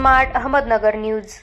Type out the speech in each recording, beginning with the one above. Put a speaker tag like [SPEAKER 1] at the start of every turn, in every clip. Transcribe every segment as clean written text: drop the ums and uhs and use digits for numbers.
[SPEAKER 1] Smart Ahmednagar news.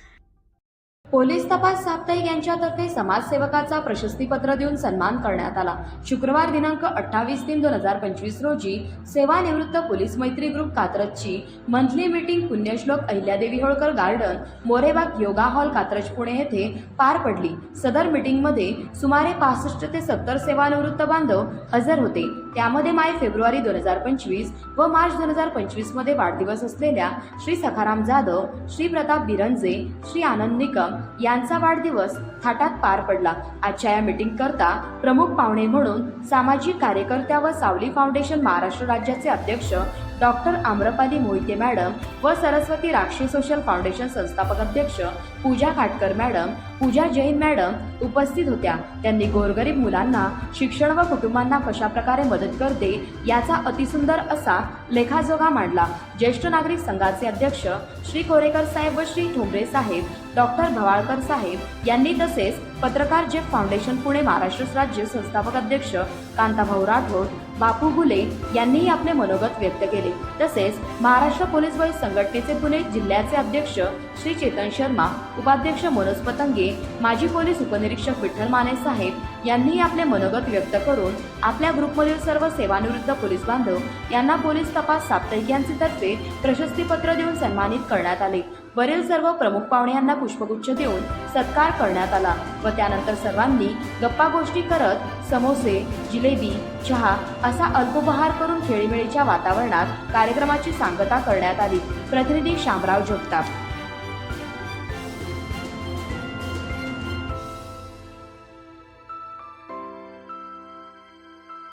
[SPEAKER 2] Police तपास साप्ताहिक यांच्यातर्फे समाजसेवकाचा प्रशस्तीपत्र देऊन सन्मान करण्यात आला। शुक्रवार दिनांक 28/3/2025 रोजी सेवानिवृत्त पोलीस मैत्री ग्रुप कात्रजची मंथली मीटिंग पुण्यश्लोक अहिल्यादेवी होळकर गार्डन मोरेबाग योगा हॉल कात्रज पुणे येथे पार पडली। सदर मीटिंगमध्ये सुमारे 65 ते 70 सेवानिवृत्त बांधव हजर होते। त्यामध्ये फेब्रुवारी 2025 व मार्च 2025 मध्ये वाढदिवस असलेल्या श्री सखाराम जाधव, श्री प्रताप बिरंजे, श्री आनंद निकम यांचा वाढदिवस थाटात पार पडला। आजच्या या मीटिंग करता प्रमुख पाहुणे म्हणून सामाजिक कार्यकर्त्या व सावली फाउंडेशन महाराष्ट्र राज्याचे अध्यक्ष डॉक्टर आम्रपाली मोहिते मॅडम व सरस्वती राक्षी सोशल फाउंडेशन संस्थापक अध्यक्ष पूजा खाटकर मॅडम, पूजा जैन मॅडम उपस्थित होत्या। त्यांनी गोरगरीब मुलांना शिक्षण व कुटुंबांना कशा प्रकारे मदत करते याचा अतिसुंदर असा लेखाजोखा मांडला। ज्येष्ठ नागरिक संघाचे अध्यक्ष श्री कोरेकर साहेब व श्री ठोंबरे साहेब, डॉक्टर भवाळकर साहेब यांनी तसेच पत्रकार जेफ फाउंडेशन पुणे महाराष्ट्र राज्य संस्थापक अध्यक्ष कांताभाऊ राठोड, बापू गुले यांनीही आपले मनोगत व्यक्त केले। तसेच महाराष्ट्र पोलीस बल संघटनेचे पुणे जिल्ह्याचे अध्यक्ष श्री चेतन शर्मा, उपाध्यक्ष मनोज पतंगे, माजी पोलीस उपनिरीक्षक विठ्ठल माने साहेब यांनी आपले मनोगत व्यक्त करून आपल्या ग्रुपमधील सर्व सेवानिवृत्त पोलीस बांधव यांना पोलीस तपास साप्ताहिक यांच्यातर्फे प्रशस्तीपत्र देऊन सन्मानित करण्यात आले। वरील सर्व प्रमुख पाहुणे यांना पुष्पगुच्छ देऊन सत्कार करण्यात आला व त्यानंतर सर्वांनी गप्पा गोष्टी करत समोसे, जिलेबी, चहा असा अल्पोपहार करून खेळीमेळीच्या वातावरणात कार्यक्रमाची सांगता करण्यात आली। प्रतिनिधी शामराव जगताप।